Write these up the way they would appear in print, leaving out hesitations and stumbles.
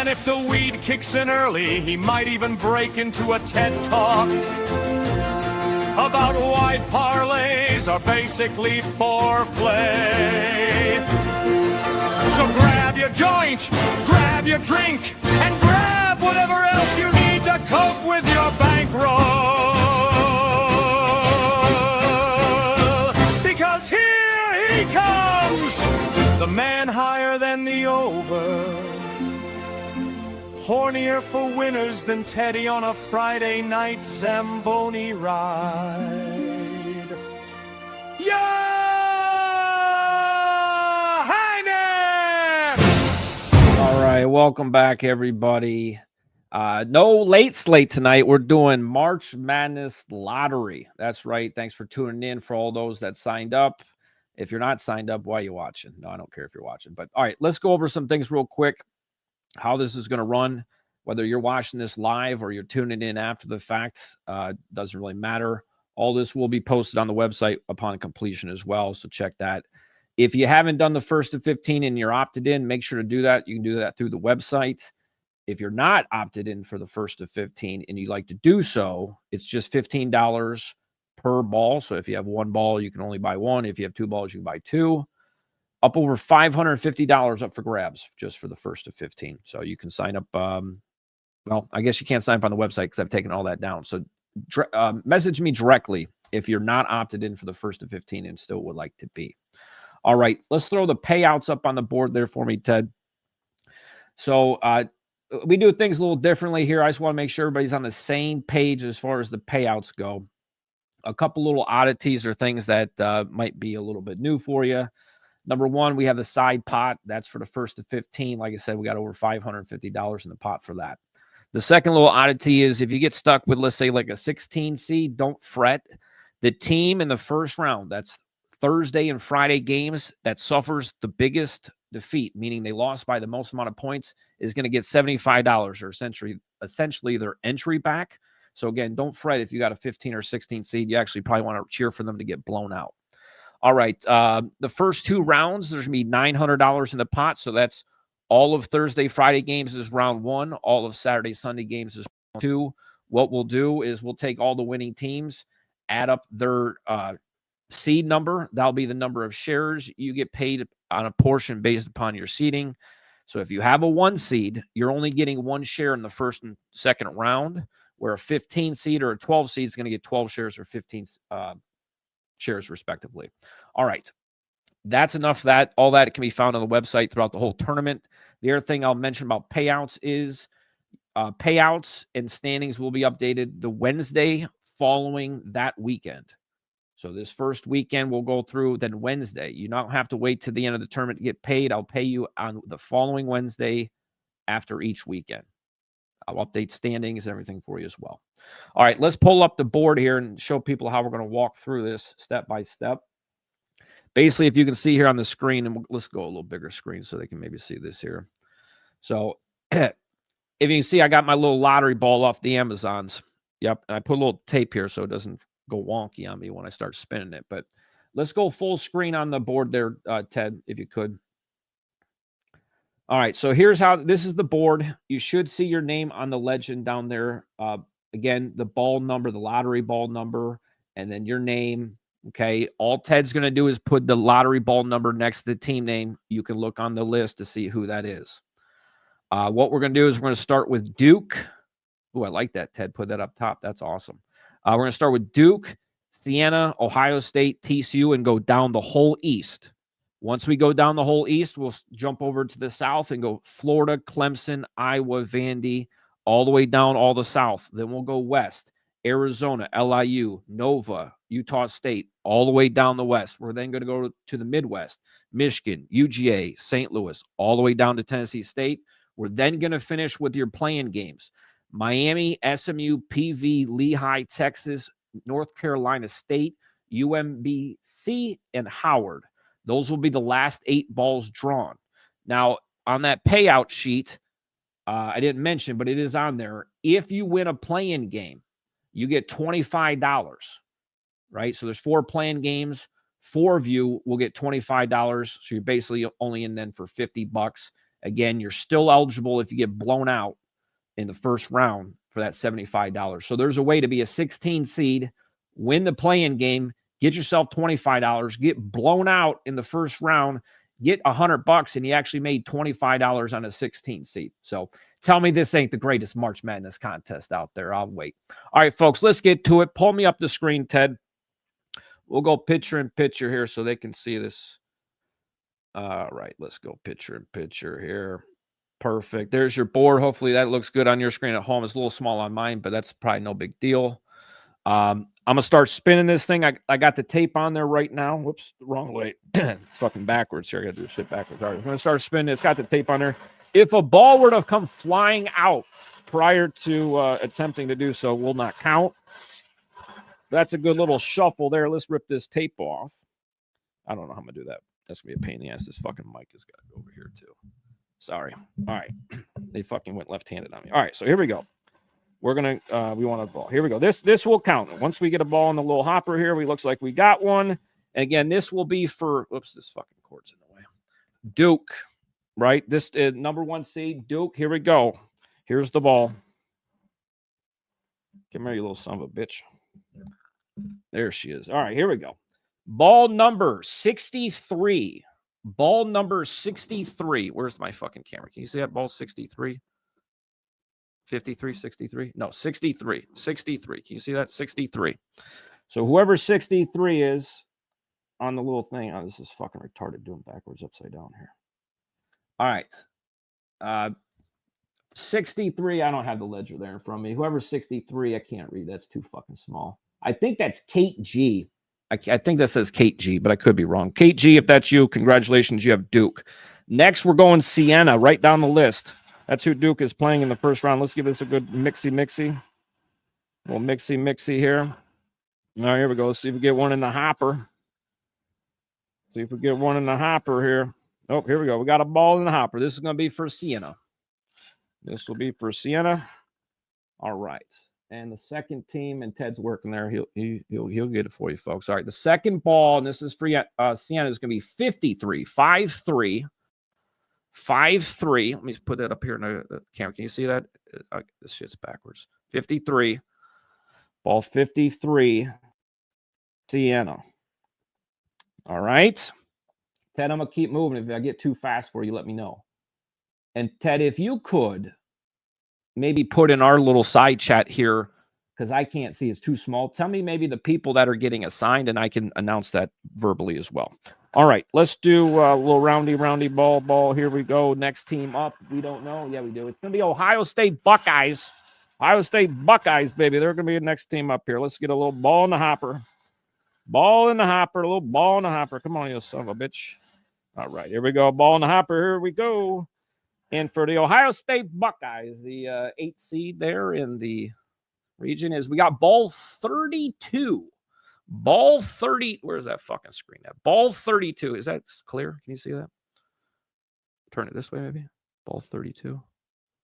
And if the weed kicks in early, he might even break into a TED Talk about why parlays are basically foreplay. So grab your joint, grab your drink, and grab whatever else you need to cope with your bankroll. Because here he comes, the man higher than the over, hornier for winners than Teddy on a Friday night Zamboni ride. Yeah! All right, welcome back, everybody. No late slate tonight. We're doing March Madness Lottery. That's right. Thanks for tuning in for all those that signed up. If you're not signed up, why are you watching? No, I don't care if you're watching. But all right, let's go over some things real quick, how this is going to run. Whether you're watching this live or you're tuning in after the fact, doesn't really matter. All this will be posted on the website upon completion as well, so check that. If you haven't done the first to 15 and you're opted in, make sure to do that. You can do that through the website. If you're not opted in for the first to 15 and you'd like to do so, it's just $15 per ball. So if you have one ball, you can only buy one. If you have two balls, you can buy two. Up over $550 up for grabs just for the first to 15. So you can sign up. Well, I guess you can't sign up on the website because I've taken all that down. So message me directly if you're not opted in for the first to 15 and still would like to be. All right, let's throw the payouts up on the board there for me, Ted. So we do things a little differently here. I just want to make sure everybody's on the same page as far as the payouts go. A couple little oddities or things that might be a little bit new for you. Number one, we have the side pot. That's for the first to 15. Like I said, we got over $550 in the pot for that. The second little oddity is if you get stuck with, let's say, like a 16 seed, don't fret. The team in the first round, that's Thursday and Friday games, that suffers the biggest defeat, meaning they lost by the most amount of points, is going to get $75 or essentially their entry back. So again, don't fret if you got a 15 or 16 seed. You actually probably want to cheer for them to get blown out. All right, the first two rounds, there's going to be $900 in the pot. So that's all of Thursday, Friday games is round one. All of Saturday, Sunday games is round two. What we'll do is we'll take all the winning teams, add up their seed number. That'll be the number of shares you get paid on a portion based upon your seeding. So if you have a 1 seed, you're only getting 1 share in the first and second round, where a 15 seed or a 12 seed is going to get 12 shares or 15 shares respectively. All right. That's enough of that. All that can be found on the website throughout the whole tournament. The other thing I'll mention about payouts is payouts and standings will be updated the Wednesday following that weekend. So this first weekend we'll go through, then Wednesday. You don't have to wait to the end of the tournament to get paid. I'll pay you on the following Wednesday after each weekend. I'll update standings and everything for you as well. All right, let's pull up the board here and show people how we're going to walk through this step by step. Basically, if you can see here on the screen, and let's go a little bigger screen so they can maybe see this here. So if you can see, I got my little lottery ball off the Amazons. Yep, and I put a little tape here so it doesn't go wonky on me when I start spinning it. But let's go full screen on the board there, Ted, if you could. All right, so here's how this is the board. You should see your name on the legend down there. Again, the ball number, the lottery ball number, and then your name. Okay, all Ted's going to do is put the lottery ball number next to the team name. You can look on the list to see who that is. What we're going to do is we're going to start with Duke. Oh, I like that, Ted. Put that up top. That's awesome. We're going to start with Duke, Siena, Ohio State, TCU, and go down the whole East. Once we go down the whole East, we'll jump over to the South and go Florida, Clemson, Iowa, Vandy, all the way down all the South. Then we'll go West, Arizona, LIU, Nova, Utah State, all the way down the West. We're then going to go to the Midwest, Michigan, UGA, St. Louis, all the way down to Tennessee State. We're then going to finish with your playing games. Miami, SMU, PV, Lehigh, Texas, North Carolina State, UMBC, and Howard. Those will be the last 8 balls drawn. Now, on that payout sheet, I didn't mention, but it is on there. If you win a play-in game, you get $25, right? So there's 4 play-in games. 4 of you will get $25. So you're basically only in then for $50. Again, you're still eligible if you get blown out in the first round for that $75. So there's a way to be a 16 seed, win the play-in game, get yourself $25, get blown out in the first round, get $100, and you actually made $25 on a 16 seed. So tell me this ain't the greatest March Madness contest out there. I'll wait. All right, folks, let's get to it. Pull me up the screen, Ted. We'll go picture in picture here so they can see this. All right, let's go picture in picture here. Perfect. There's your board. Hopefully that looks good on your screen at home. It's a little small on mine, but that's probably no big deal. I'm going to start spinning this thing. I got the tape on there right now. Whoops, the wrong way. It's fucking backwards here. I got to do shit backwards. All right, I'm going to start spinning. It's got the tape on there. If a ball were to come flying out prior to attempting to do so, will not count. That's a good little shuffle there. Let's rip this tape off. I don't know how I'm going to do that. That's going to be a pain in the ass. This fucking mic has got to go over here too. Sorry. All right. They fucking went left-handed on me. All right, so here we go. We're going to, we want a ball. Here we go. This will count. Once we get a ball in the little hopper here, we looks like we got one. And again, this will be for, oops, this fucking cord's in the way. Duke, right? This number 1 seed, Duke. Here we go. Here's the ball. Come here, you little son of a bitch. There she is. All right, here we go. Ball number 63. Ball number 63. Where's my fucking camera? Can you see that ball 63? 53, 63? No, 63. 63. Can you see that? 63. So whoever 63 is on the little thing. Oh, this is fucking retarded doing backwards upside down here. All right. 63. I don't have the ledger there in front of me. Whoever's 63, I can't read. That's too fucking small. I think that's Kate G. I think that says Kate G, but I could be wrong. Kate G, if that's you, congratulations, you have Duke. Next, we're going Sienna, right down the list. That's who Duke is playing in the first round. Let's give this a good mixy. A little mixy here. All right, here we go. Let's see if we get one in the hopper. See if we get one in the hopper here. Oh, here we go. We got a ball in the hopper. This is going to be for Sienna. This will be for Sienna. All right. And the second team, and Ted's working there. He'll get it for you, folks. All right, the second ball, and this is for Sienna, is going to be 53, 5-3, 5-3. Let me put that up here in the camera. Can you see that? This shit's backwards. 53, ball 53, Sienna. All right, Ted, I'm going to keep moving. If I get too fast for you, let me know. And Ted, if you could maybe put in our little side chat here, because I can't see, it's too small. Tell me maybe the people that are getting assigned, and I can announce that verbally as well. All right, let's do a little roundy ball. Here we go. Next team up. We don't know. Yeah, we do. It's going to be Ohio State Buckeyes. Ohio State Buckeyes, baby. They're going to be the next team up here. Let's get a little ball in the hopper. Ball in the hopper. A little ball in the hopper. Come on, you son of a bitch. All right, here we go. Ball in the hopper. Here we go. And for the Ohio State Buckeyes, the 8th seed there in the region is, we got ball 32. Ball 30. Where's that fucking screen at? Ball 32. Is that clear? Can you see that? Turn it this way, maybe. Ball 32.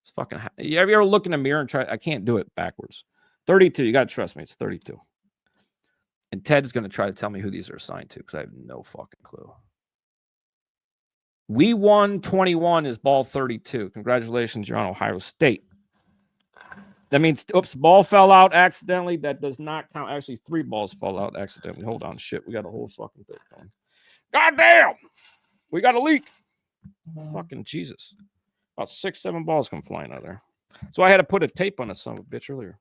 It's fucking. You ever look in the mirror and try? I can't do it backwards. 32. You got to trust me. It's 32. And Ted's going to try to tell me who these are assigned to, because I have no fucking clue. WeWinYouWin is ball 32. Congratulations, you're on Ohio State. That means, oops, ball fell out accidentally. That does not count. Actually, 3 balls fell out accidentally. Hold on, shit. We got a whole fucking thing going. God damn! We got a leak. Fucking Jesus. About 6, 7 balls come flying out of there. So I had to put a tape on this son of a bitch earlier.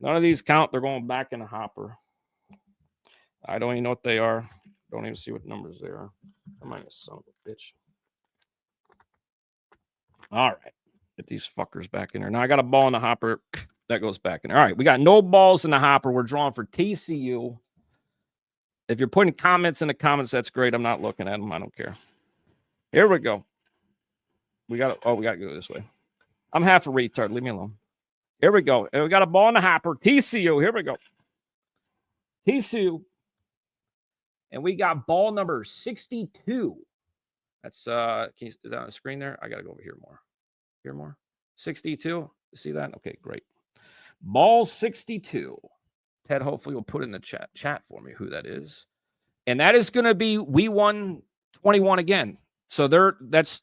None of these count. They're going back in the hopper. I don't even know what they are. Don't even see what numbers they are. Come on, you son of a bitch. All right. Get these fuckers back in there. Now I got a ball in the hopper. That goes back in there. All right. We got no balls in the hopper. We're drawing for TCU. If you're putting comments in the comments, that's great. I'm not looking at them. I don't care. Here we go. We got to go this way. I'm half a retard. Leave me alone. Here we go. We got a ball in the hopper. TCU. Here we go. TCU. And we got ball number 62. That's is that on the screen there? I gotta go over here more. Here more. 62. See that? Okay, great. Ball 62. Ted hopefully will put in the chat for me who that is. And that is gonna be WeWinYouWin again. So that's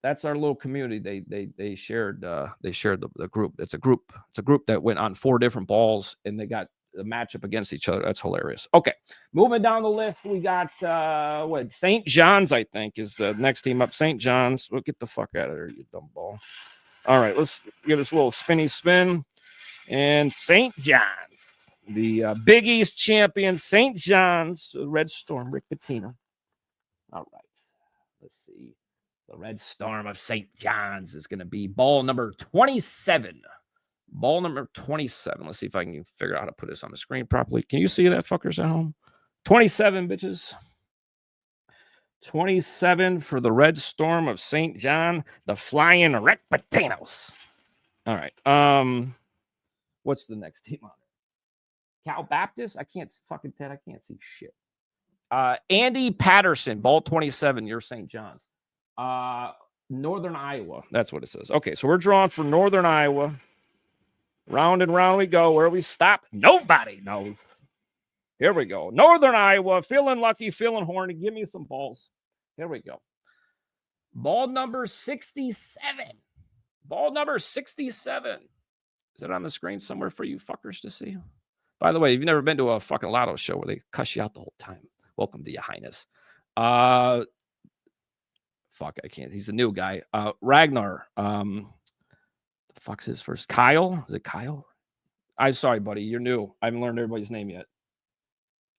That's our little community. They shared the group. It's a group that went on 4 different balls, and they got a matchup against each other. That's hilarious. Okay, moving down the list, we got what, St. John's, I think, is the next team up. St. John's. Well, get the fuck out of there, you dumb ball. All right, let's give this a little spinny spin. And St. John's, the Big East champion, St. John's, Red Storm, Rick Pitino. All right, let's see. The Red Storm of St. John's is going to be ball number 27. Ball number 27. Let's see if I can figure out how to put this on the screen properly. Can you see that, fuckers at home? 27, bitches. 27 for the Red Storm of St. John, the Flying Rick Pitanos. All right. What's the next team on it? Cal Baptist? I can't fucking Ted. I can't see shit. Andy Patterson, ball 27. You're St. John's. Northern Iowa. That's what it says. Okay, so we're drawing for Northern Iowa. Round and round we go. Where we stop? Nobody knows. Here we go. Northern Iowa, feeling lucky, feeling horny. Give me some balls. Here we go. Ball number 67. Ball number 67. Is it on the screen somewhere for you fuckers to see? By the way, if you've never been to a fucking lotto show where they cuss you out the whole time, welcome to your highness. Fuck, I can't. He's a new guy. Ragnar. The fuck's his first? Kyle? Is it Kyle? I'm sorry, buddy. You're new. I haven't learned everybody's name yet.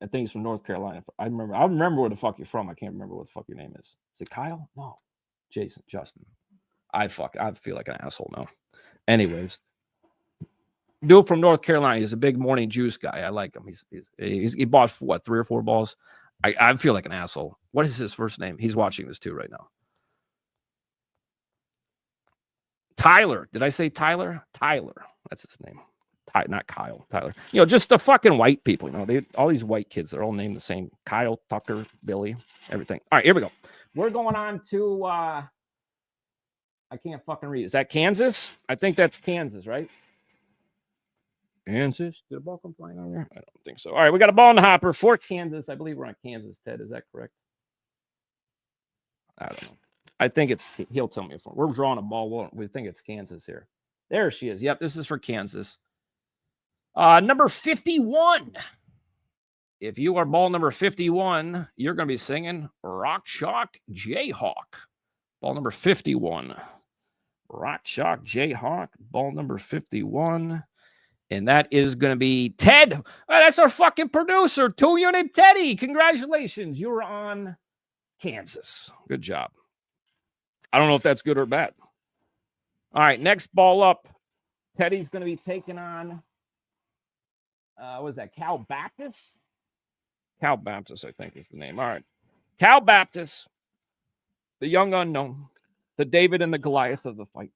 I think he's from North Carolina. I remember where the fuck you're from. I can't remember what the fuck your name is. Is it Kyle? No. Jason. Justin. I feel like an asshole now. Anyways. Dude from North Carolina. He's a big morning juice guy. I like him. He bought what, 3 or 4 balls? I feel like an asshole. What is his first name? He's watching this too right now. Tyler. Did I say Tyler? Tyler. That's his name. Not Kyle. Tyler. You know, just the fucking white people. You know, all these white kids. They're all named the same. Kyle, Tucker, Billy, everything. All right, here we go. We're going on to. I can't fucking read. Is that Kansas? I think that's Kansas, right? Kansas. Did a ball come flying on there? I don't think so. All right, we got a ball in the hopper for Kansas. I believe we're on Kansas, Ted. Is that correct? I don't know. I think it's, he'll tell me if we're drawing a ball. We think it's Kansas here. There she is. Yep, this is for Kansas. Number 51. If you are ball number 51, you're going to be singing Rock Chalk Jayhawk. Ball number 51. Rock Chalk Jayhawk. Ball number 51. And that is going to be Ted. Oh, that's our fucking producer. 2-unit Teddy. Congratulations. You were on Kansas. Good job. I don't know if that's good or bad. All right, next ball up. Teddy's going to be taking on, what is that, Cal Baptist? Cal Baptist, I think is the name. All right. Cal Baptist, the young unknown, the David and the Goliath of the fight.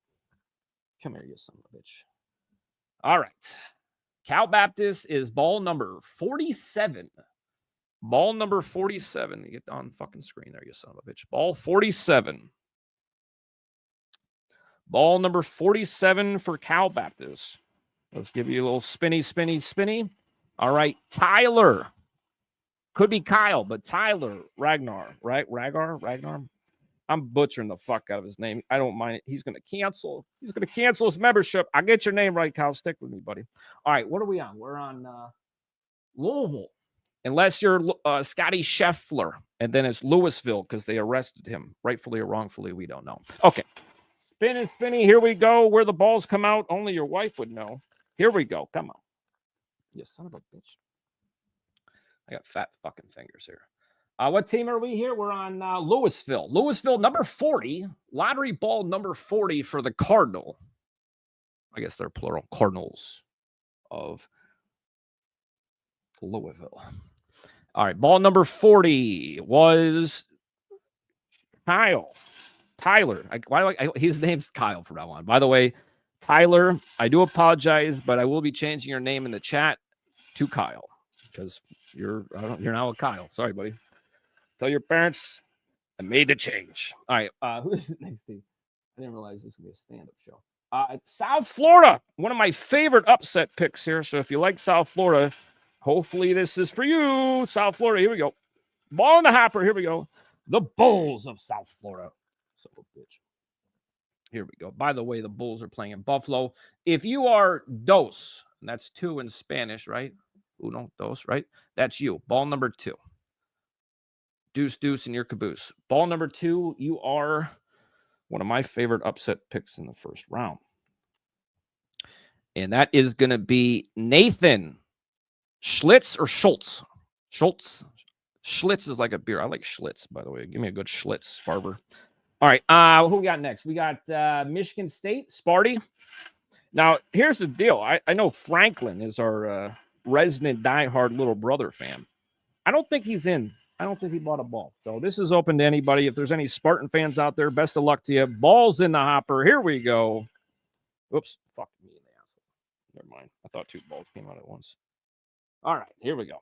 Come here, you son of a bitch. All right. Cal Baptist is ball number 47. Ball number 47. You get on fucking screen there, you son of a bitch. Ball 47. Ball number 47 for Cal Baptist. Let's give you a little spinny, spinny, spinny. All right, Tyler. Could be Kyle, but Tyler Ragnar, right? Ragnar. I'm butchering the fuck out of his name. I don't mind it. He's going to cancel. He's going to cancel his membership. I'll get your name right, Kyle. Stick with me, buddy. All right, what are we on? We're on Louisville. Unless you're Scotty Scheffler, and then it's Louisville because they arrested him. Rightfully or wrongfully, we don't know. Okay. Spinning, spinning. Here we go. Where the balls come out, only your wife would know. Here we go. Come on. You son of a bitch. I got fat fucking fingers here. What team are we here? We're on Louisville. Louisville, number 40. Lottery ball number 40 for the Cardinal. I guess they're plural. Cardinals of Louisville. All right. Ball number 40 was Kyle. Tyler. His name's Kyle from now on. By the way, Tyler, I do apologize, but I will be changing your name in the chat to Kyle because you're now a Kyle. Sorry, buddy. Tell your parents I made the change. All right. Who's the next team? I didn't realize this would be a stand-up show. South Florida, one of my favorite upset picks here. So if you like South Florida, hopefully this is for you. South Florida. Here we go. Ball in the hopper. Here we go. The Bulls of South Florida. Son of a bitch. Here we go. By the way, the Bulls are playing in Buffalo. If you are dos, and that's 2 in Spanish, right? Uno, dos, right? That's you. Ball number 2. Deuce, deuce, and your caboose. Ball number 2, you are one of my favorite upset picks in the first round. And that is going to be Nathan Schlitz or Schultz. Schultz. Schlitz is like a beer. I like Schlitz, by the way. Give me a good Schlitz, Farber. All right. Who we got next? We got Michigan State, Sparty. Now, here's the deal. I know Franklin is our resident diehard little brother fan. I don't think he's in. I don't think he bought a ball. So this is open to anybody. If there's any Spartan fans out there, best of luck to you. Ball's in the hopper. Here we go. Oops. Fuck me in the asshole. Never mind. I thought 2 balls came out at once. All right. Here we go.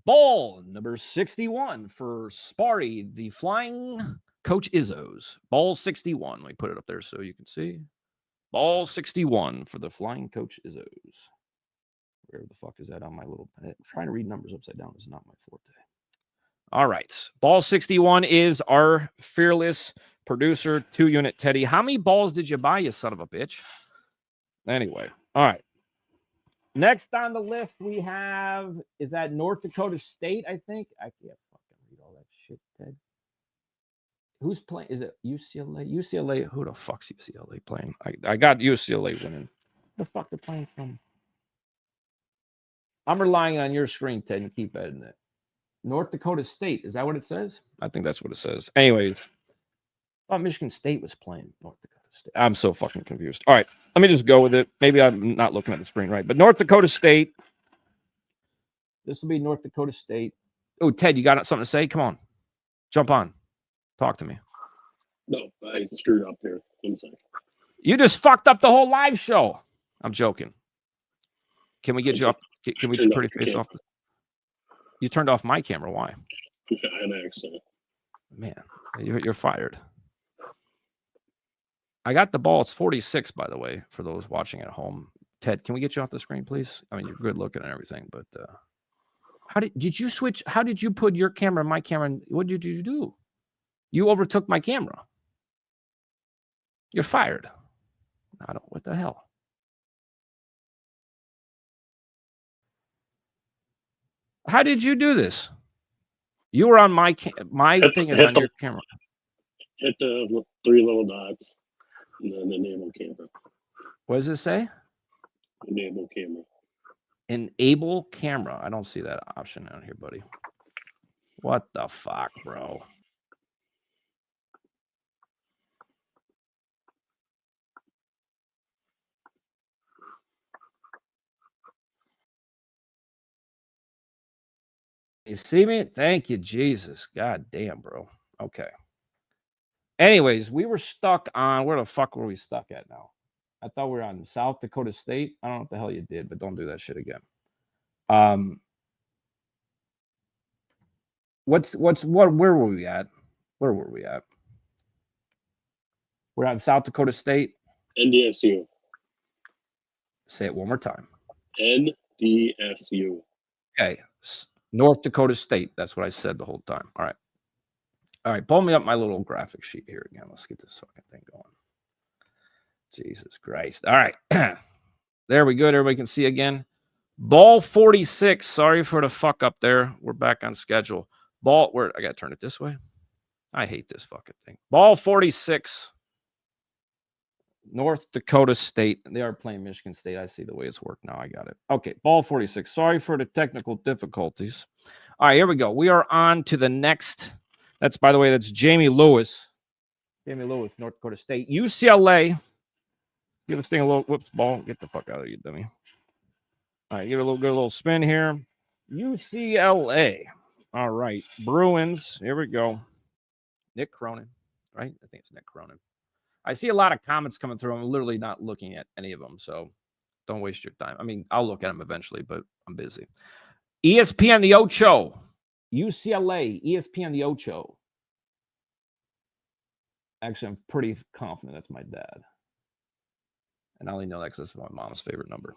Ball number 61 for Sparty, the Flying Coach Izzos. Ball 61. Let me put it up there so you can see. Ball 61 for the Flying Coach Izzos. Where the fuck is that on my little... trying to read numbers upside down is not my forte. All right. Ball 61 is our fearless producer, 2-unit Teddy. How many balls did you buy, you son of a bitch? Anyway. All right. Next on the list, we have, is that North Dakota State, I think? I can't fucking read all that shit, Ted. Who's playing? Is it UCLA? UCLA, who the fuck's UCLA playing? I got UCLA winning. Who the fuck they're playing from? I'm relying on your screen, Ted, and keep editing it. North Dakota State, is that what it says? I think that's what it says. Anyways, I thought Michigan State was playing North Dakota State. I'm so fucking confused. All right, let me just go with it. Maybe I'm not looking at the screen right, but North Dakota State. This will be North Dakota State. Oh, Ted, you got something to say? Come on. Jump on. Talk to me. No, I screwed up here. You just fucked up the whole live show. I'm joking. Can we get you off? Can we just pretty face off? You turned off my camera. Why? Yeah, I had an accident. Man, you're fired. I got the ball. It's 46, by the way, for those watching at home. Ted, can we get you off the screen, please? I mean, you're good looking and everything, but how did you switch? How did you put your camera and my camera? What did you do? You overtook my camera. You're fired. I don't. What the hell? How did you do this? You were on my thing is on your camera. Hit the 3 little dots and then enable camera. What does it say? Enable camera. Enable camera. I don't see that option out here, buddy. What the fuck, bro? You see me? Thank you, Jesus. God damn, bro. Okay. Anyways, we were stuck on, where the fuck were we stuck at now? I thought we were on South Dakota State. I don't know what the hell you did, but don't do that shit again. Where were we at? Where were we at? We're on South Dakota State. NDSU. Say it one more time. NDSU. Okay. North Dakota State. That's what I said the whole time. All right. All right. Pull me up my little graphic sheet here again. Let's get this fucking thing going. Jesus Christ. All right. There we go. Everybody can see again. Ball 46. Sorry for the fuck up there. We're back on schedule. Ball, where I got to turn it this way. I hate this fucking thing. Ball 46. North Dakota State. They are playing Michigan State. I see the way it's worked now. I got it. Okay, ball 46. Sorry for the technical difficulties. All right, here we go. We are on to the next. That's, by the way, that's Jamie Lewis. Jamie Lewis, North Dakota State. UCLA. Give this thing a little, whoops, ball. Get the fuck out of here, dummy. All right, give it a little spin here. UCLA. All right, Bruins. Here we go. Nick Cronin, right? I think it's Nick Cronin. I see a lot of comments coming through. I'm literally not looking at any of them, so don't waste your time. I mean, I'll look at them eventually, but I'm busy. ESPN the Ocho. UCLA, ESPN the Ocho. Actually, I'm pretty confident that's my dad. And I only know that because that's my mom's favorite number.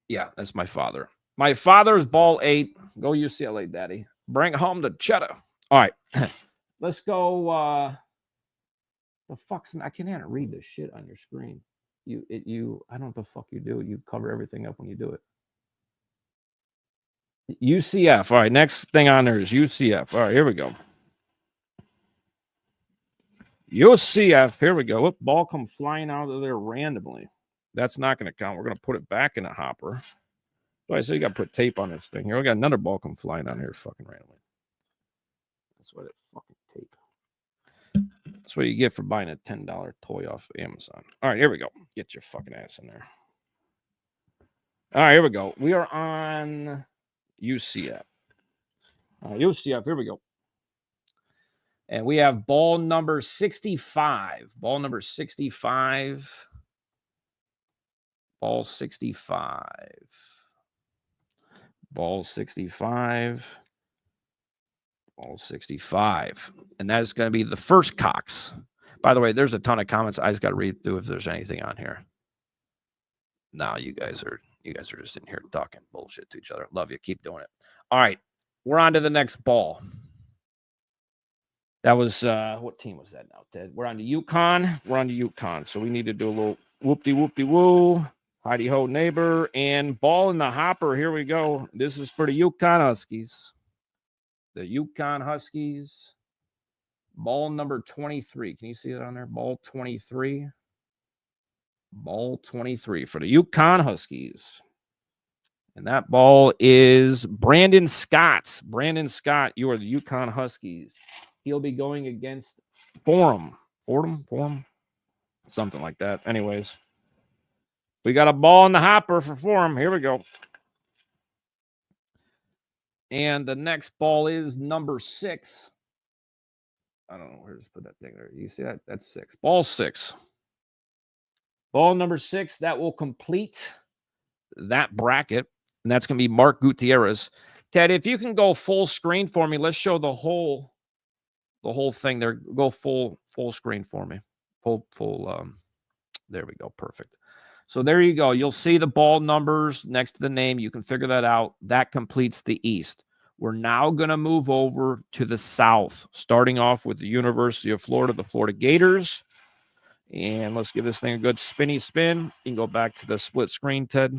Yeah, that's my father. My father's ball 8. Go UCLA, daddy. Bring home the cheddar. All right. Let's go. The fuck's I can't read this shit on your screen. I don't know what the fuck you do. You cover everything up when you do it. UCF. All right, next thing on there is UCF. All right, here we go. UCF. Here we go. What ball come flying out of there randomly? That's not going to count. We're going to put it back in a hopper. So I say you got to put tape on this thing here. We got another ball come flying down here fucking randomly. That's what it fucking tape. That's what you get for buying a $10 toy off Amazon. All right, here we go. Get your fucking ass in there. All right, here we go. We are on UCF. UCF, here we go. And we have ball number 65. Ball number 65. Ball 65. Ball 65. Ball 65. And that is going to be the first Cox. By the way, there's a ton of comments. I just got to read through if there's anything on here. No, you guys are just in here talking bullshit to each other. Love you. Keep doing it. All right. We're on to the next ball. That was what team was that now, Ted? We're on to UConn. We're on to UConn. So we need to do a little whoop-de-whoop-de-woo. Heidi-ho neighbor. And ball in the hopper. Here we go. This is for the UConn Huskies. The UConn Huskies. Ball number 23. Can you see it on there? Ball 23. Ball 23 for the UConn Huskies. And that ball is Brandon Scott. Brandon Scott, you are the UConn Huskies. He'll be going against Fordham, something like that. Anyways, we got a ball in the hopper for Fordham. Here we go. And the next ball is number 6. I don't know where to put that thing there. You see that? That's 6. Ball 6. Ball number 6. That will complete that bracket. And that's going to be Mark Gutierrez. Ted, if you can go full screen for me, let's show the whole thing there. Go full screen for me. There we go. Perfect. So there you go. You'll see the ball numbers next to the name. You can figure that out. That completes the East. We're now going to move over to the South, starting off with the University of Florida, the Florida Gators. And let's give this thing a good spinny spin. You can go back to the split screen, Ted.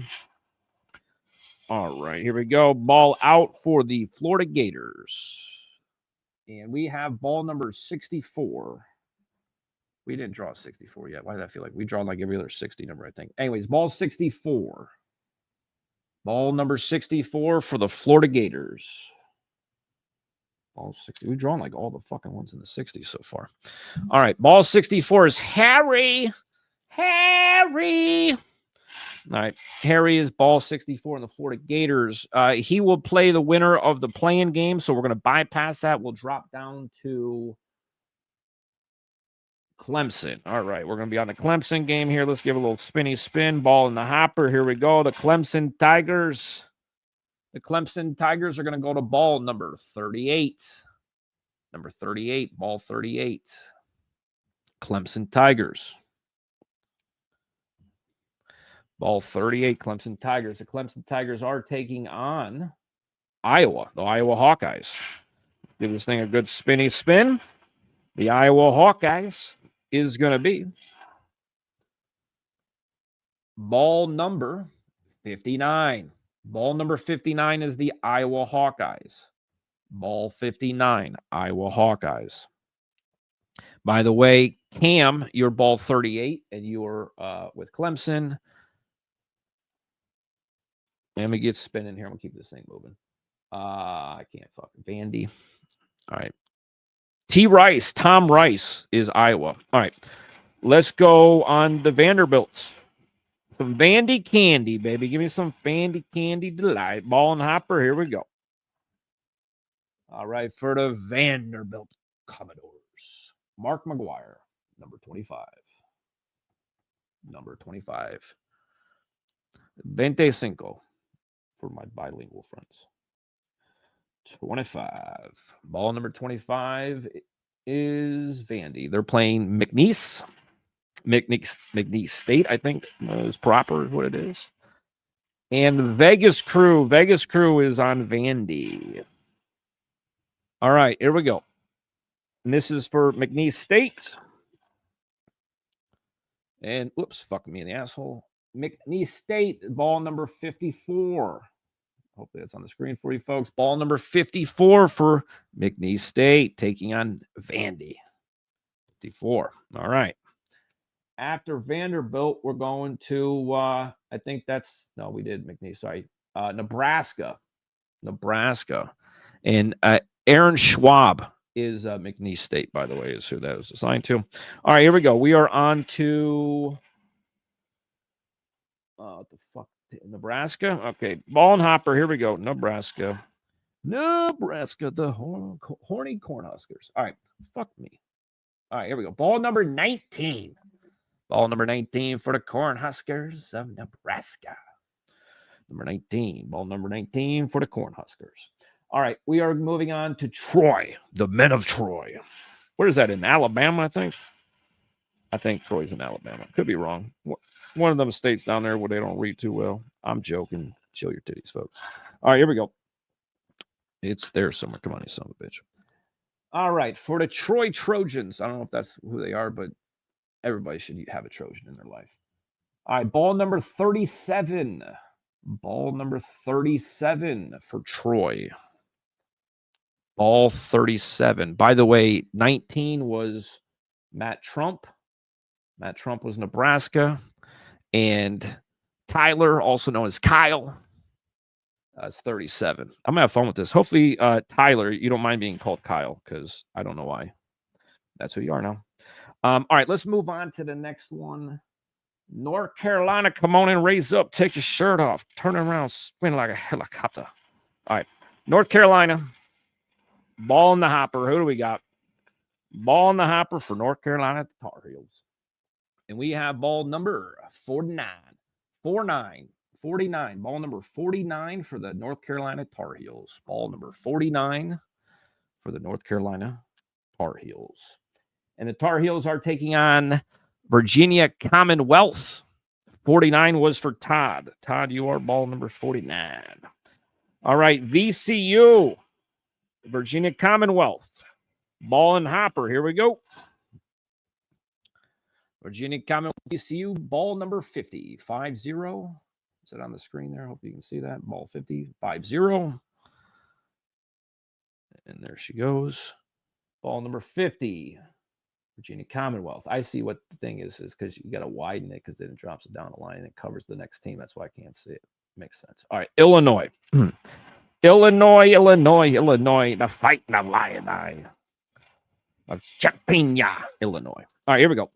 All right, here we go. Ball out for the Florida Gators. And we have ball number 64. We didn't draw 64 yet. Why did I feel like we draw like every other 60 number, I think? Anyways, ball 64. Ball number 64 for the Florida Gators. Ball 60. We've drawn like all the fucking ones in the 60s so far. All right, ball 64 is Harry. Harry. All right, Harry is ball 64 in the Florida Gators. He will play the winner of the play-in game, so we're going to bypass that. We'll drop down to Clemson. All right, we're going to be on the Clemson game here. Let's give a little spinny spin. Ball in the hopper. Here we go. The Clemson Tigers. The Clemson Tigers are going to go to ball number 38. Number 38, ball 38. Clemson Tigers. Ball 38, Clemson Tigers. The Clemson Tigers are taking on Iowa, the Iowa Hawkeyes. Give this thing a good spinny spin. The Iowa Hawkeyes is going to be ball number 59. Ball number 59 is the Iowa Hawkeyes. Ball 59, Iowa Hawkeyes. By the way, Cam, you're ball 38, and you're with Clemson. Let me get spinning here. I'm going to keep this thing moving. I can't fucking Vandy. All right. Tom Rice is Iowa. All right. Let's go on the Vanderbilts. Some Vandy candy, baby. Give me some Vandy candy delight. Ball and hopper. Here we go. All right. For the Vanderbilt Commodores. Mark McGuire, number 25. Number 25. 25 for my bilingual friends. 25. Ball number 25 is Vandy. They're playing McNeese State, I think is proper is what it is. And Vegas Crew is on Vandy. All right, here we go. And this is for McNeese State. And whoops, fuck me in the asshole. McNeese State, ball number 54. Hopefully that's on the screen for you folks. Ball number 54 for McNeese State, taking on Vandy. 54. All right. After Vanderbilt, we're going to, I think that's, no, we did McNeese, sorry. Nebraska. And Aaron Schwab is McNeese State, by the way, is who that was assigned to. All right, here we go. We are on to, what the fuck? Nebraska. Okay, ball and hopper. Here we go. Nebraska, the horny Cornhuskers. All right, fuck me. All right, here we go. Ball number 19. Ball number 19 for the Cornhuskers of Nebraska. Number 19. Ball number 19 for the Cornhuskers. All right, we are moving on to Troy, the men of Troy. Where is that, in Alabama, I think? I think Troy's in Alabama. Could be wrong. One of them states down there where they don't read too well. I'm joking. Chill your titties, folks. All right, here we go. It's there somewhere. Come on, you son of a bitch. All right, for the Troy Trojans. I don't know if that's who they are, but everybody should have a Trojan in their life. All right, ball number 37. Ball number 37 for Troy. Ball 37. By the way, 19 was Matt Trump. Matt Trump was Nebraska. And Tyler, also known as Kyle, is 37. I'm going to have fun with this. Hopefully, Tyler, you don't mind being called Kyle, because I don't know why. That's who you are now. All right, let's move on to the next one. North Carolina, come on and raise up. Take your shirt off. Turn around. Spin like a helicopter. All right, North Carolina. Ball in the hopper. Who do we got? Ball in the hopper for North Carolina Tar Heels. And we have ball number 49. 49. Ball number 49 for the North Carolina Tar Heels. Ball number 49 for the North Carolina Tar Heels. And the Tar Heels are taking on Virginia Commonwealth. 49 was for Todd. Todd, you are ball number 49. All right, VCU. Virginia Commonwealth. Ball and hopper. Here we go. Virginia Commonwealth VCU. Ball number 50. 5-0. Is it on the screen there? I hope you can see that. Ball 50. 5-0. And there she goes. Ball number 50. Virginia Commonwealth. I see what the thing is because you got to widen it, because then it drops it down the line and it covers the next team. That's why I can't see it. Makes sense. All right, Illinois. Illinois, the fight, the lion eye of Champaign, Illinois. All right, here we go.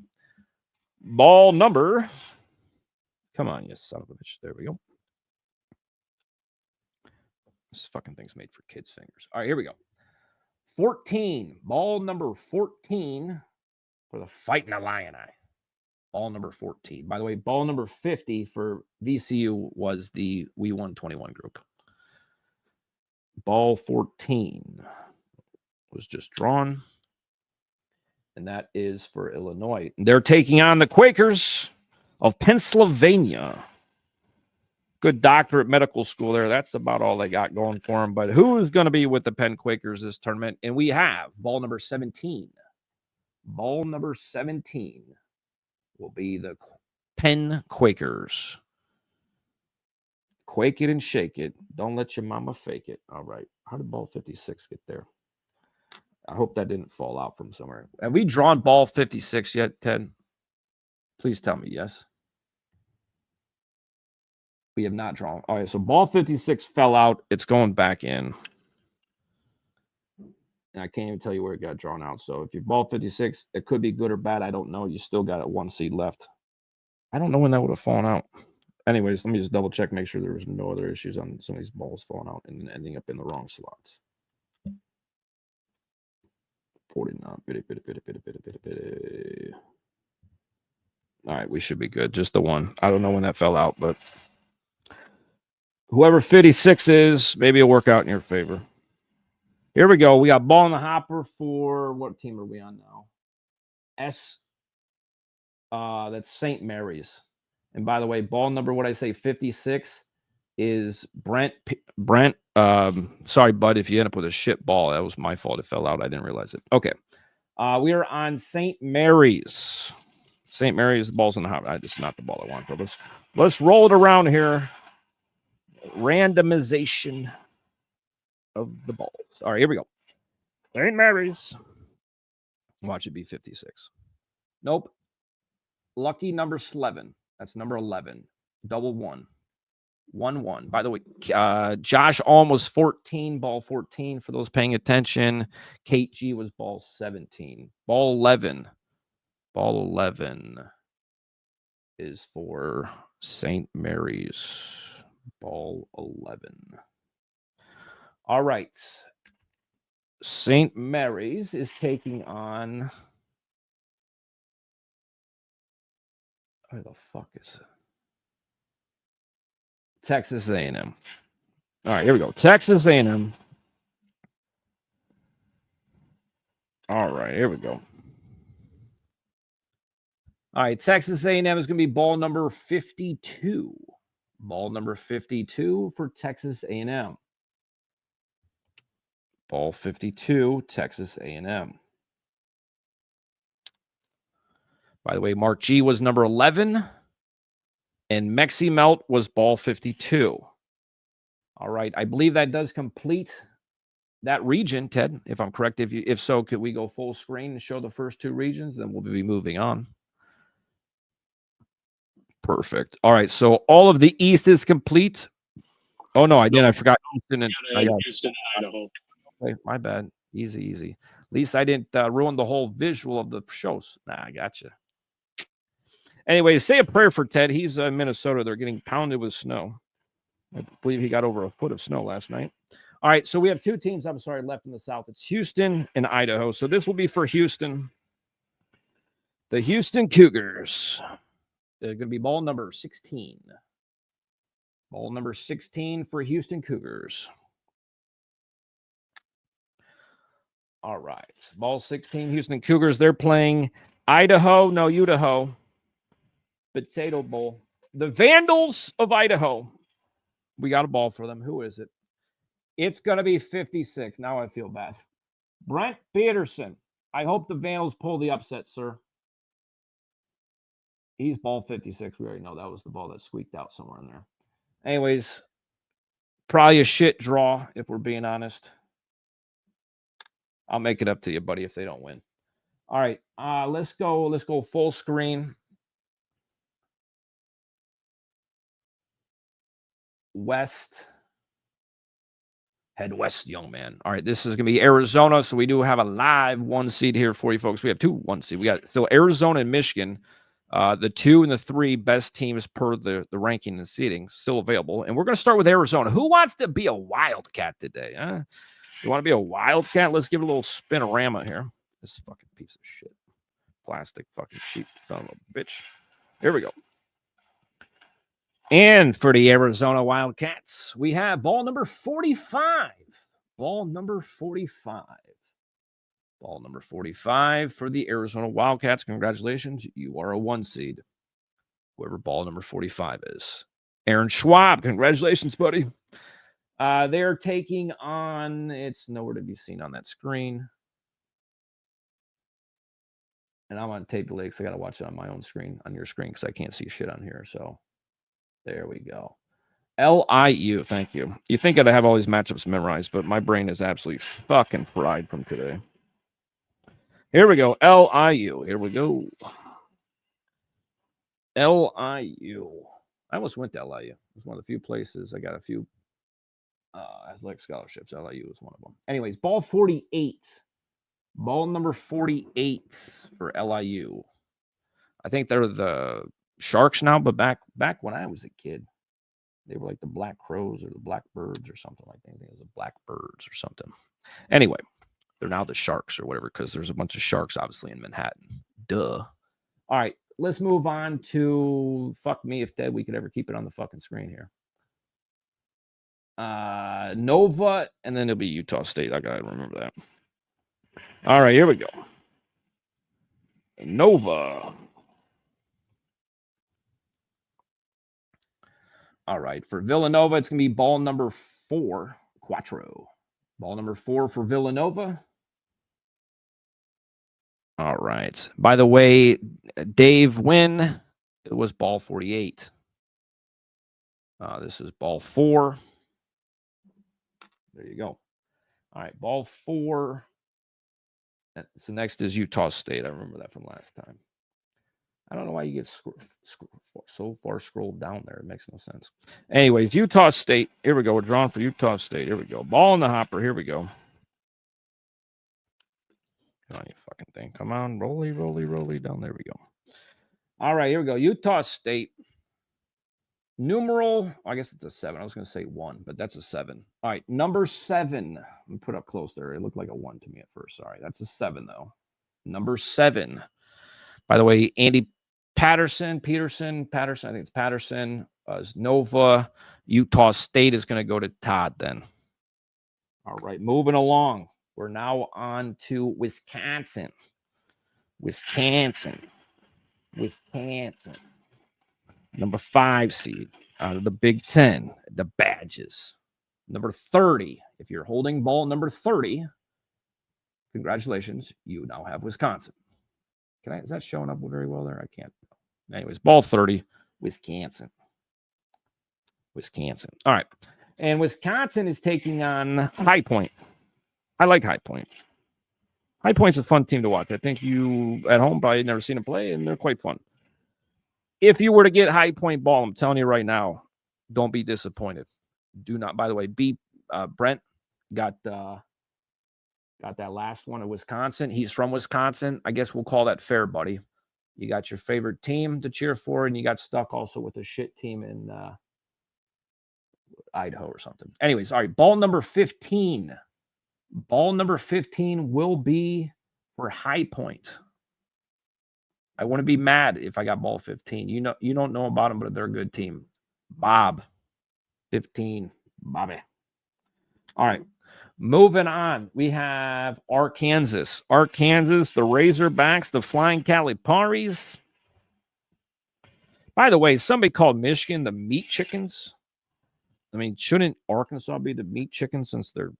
Ball number. Come on, you son of a bitch. There we go. This fucking thing's made for kids' fingers. All right, here we go. 14. Ball number 14 for the Fighting Illini. Ball number 14. By the way, ball number 50 for VCU was the WeWinYouWin group. Ball 14 was just drawn. And that is for Illinois. They're taking on the Quakers of Pennsylvania. Good doctorate medical school there. That's about all they got going for them. But who is going to be with the Penn Quakers this tournament? And we have ball number 17. Ball number 17 will be the Penn Quakers. Quake it and shake it. Don't let your mama fake it. All right. How did ball 56 get there? I hope that didn't fall out from somewhere. Have we drawn ball 56 yet, Ted? Please tell me yes. We have not drawn. All right, so ball 56 fell out. It's going back in. And I can't even tell you where it got drawn out. So if you ball 56, it could be good or bad. I don't know. You still got a 1 seed left. I don't know when that would have fallen out. Anyways, let me just double check, make sure there was no other issues on some of these balls falling out and ending up in the wrong slots. 49. All right, we should be good. Just the one. I don't know when that fell out, but whoever 56 is, maybe it'll work out in your favor. Here we go. We got ball in the hopper for what team are we on now? That's St. Mary's. And by the way, ball number, what I say, 56 is Brent. Sorry, bud, if you end up with a shit ball. That was my fault. It fell out. I didn't realize it. Okay. We are on St. Mary's. St. Mary's, the ball's in the hot. This is not the ball I want, but let's roll it around here. Randomization of the balls. All right, here we go. St. Mary's. Watch it be 56. Nope. Lucky number 11. That's number 11. Double one. 1-1. By the way, Josh Alm was 14, ball 14 for those paying attention. Kate G was ball 17. Ball 11. Ball 11 is for St. Mary's. Ball 11. All right. St. Mary's is taking on. Where the fuck is it? Texas A&M. All right, here we go. Texas A&M. All right, here we go. All right, Texas A&M is going to be ball number 52. Ball number 52 for Texas A&M. Ball 52, Texas A&M. By the way, Mark G was number 11. And Mexi Melt was ball 52. All right. I believe that does complete that region, Ted, if I'm correct. If so, could we go full screen and show the first two regions? Then we'll be moving on. Perfect. All right. So all of the East is complete. Oh, no, I didn't. I forgot Houston and Houston, Idaho. Okay, my bad. Easy. At least I didn't ruin the whole visual of the shows. Nah, I got you. Anyways, say a prayer for Ted. He's in Minnesota. They're getting pounded with snow. I believe he got over a foot of snow last night. All right, so we have two teams, left in the South. It's Houston and Idaho. So this will be for Houston. The Houston Cougars. They're going to be ball number 16. Ball number 16 for Houston Cougars. All right, ball 16, Houston Cougars. They're playing Idaho. No, Idaho. Potato Bowl. The Vandals of Idaho. We got a ball for them. Who is it? It's going to be 56. Now I feel bad. Brent Peterson. I hope the Vandals pull the upset, sir. He's ball 56. We already know that was the ball that squeaked out somewhere in there. Anyways, probably a shit draw, if we're being honest. I'll make it up to you, buddy, if they don't win. All right, let's go full screen. West. Head west, young man. All right, this is going to be Arizona. So we do have a live 1 seed here for you folks. We have 2 1 seed. We got still Arizona and Michigan. The 2 and the 3 best teams per the ranking and seeding still available. And we're going to start with Arizona. Who wants to be a Wildcat today? Huh? You want to be a Wildcat? Let's give it a little spinorama here. This fucking piece of shit. Plastic fucking cheap son of a bitch. Here we go. And for the Arizona Wildcats, we have ball number 45. Ball number 45. Ball number 45 for the Arizona Wildcats. Congratulations. You are a 1 seed. Whoever ball number 45 is. Aaron Schwab. Congratulations, buddy. They're taking on, it's nowhere to be seen on that screen. And I'm on tape delay because I got to watch it on my own screen, on your screen, because I can't see shit on here. So there we go. LIU. Thank you. You think I'd have all these matchups memorized, but my brain is absolutely fucking fried from today. Here we go. LIU. Here we go. LIU. I almost went to LIU. It was one of the few places I got a few athletic scholarships. LIU was one of them. Anyways, ball 48. Ball number 48 for LIU. I think they're the Sharks now, but back when I was a kid, they were like the Black Crows or the Blackbirds or something like that. I think it was the Blackbirds or something. Anyway, they're now the Sharks or whatever because there's a bunch of Sharks obviously in Manhattan. Duh. All right, let's move on to fuck me if Ted, we could ever keep it on the fucking screen here. Nova, and then it'll be Utah State. I gotta remember that. All right, here we go. Nova. All right, for Villanova, it's going to be ball number 4, Quattro. Ball number 4 for Villanova. All right. By the way, Dave Win, it was ball 48. This is ball 4. There you go. All right, ball 4. So next is Utah State. I remember that from last time. I don't know why you get so far scrolled down there. It makes no sense. Anyways, Utah State. Here we go. We're drawing for Utah State. Here we go. Ball in the hopper. Here we go. Come on, you fucking thing. Come on. Rolly, rolly, rolly down. There we go. All right, here we go. Utah State. Numeral, I guess it's a 7. I was going to say 1, but that's a 7. All right, number 7. Let me put up close there. It looked like a 1 to me at first. Sorry, that's a 7, though. Number 7. By the way, Andy Patterson, I think it's Patterson, is Nova. Utah State is going to go to Todd then. All right, moving along. We're now on to Wisconsin. Number 5 seed out of the Big Ten, the Badges. Number 30. If you're holding ball number 30, congratulations, you now have Wisconsin. Is that showing up very well there? I can't. Anyways, ball 30, Wisconsin. All right. And Wisconsin is taking on High Point. I like High Point. High Point's a fun team to watch. I think you at home probably never seen them play, and they're quite fun. If you were to get High Point ball, I'm telling you right now, don't be disappointed. Do not. By the way, Brent got that last one of Wisconsin. He's from Wisconsin. I guess we'll call that fair, buddy. You got your favorite team to cheer for, and you got stuck also with a shit team in Idaho or something. Anyways, all right, ball number 15. Ball number 15 will be for High Point. I wouldn't be mad if I got ball 15. You don't know about them, but they're a good team. Bob, 15, Bobby. All right, moving on. We have Arkansas. The Razorbacks, the Flying Caliparis. By the way, somebody called Michigan the meat chickens. I mean, shouldn't Arkansas be the meat chicken since they're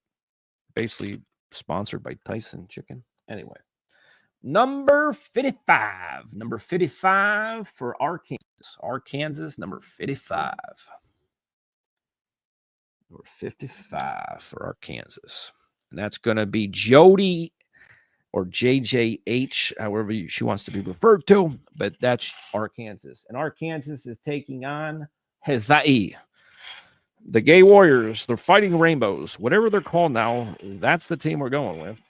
basically sponsored by Tyson Chicken? Anyway. Number 55. Number 55 for Arkansas, number 55. Number 55 for Arkansas. And that's going to be Jody or JJH, however she wants to be referred to. But that's Arkansas. And Arkansas is taking on Hawaii. The Gay Warriors, the Fighting Rainbows, whatever they're called now, that's the team we're going with.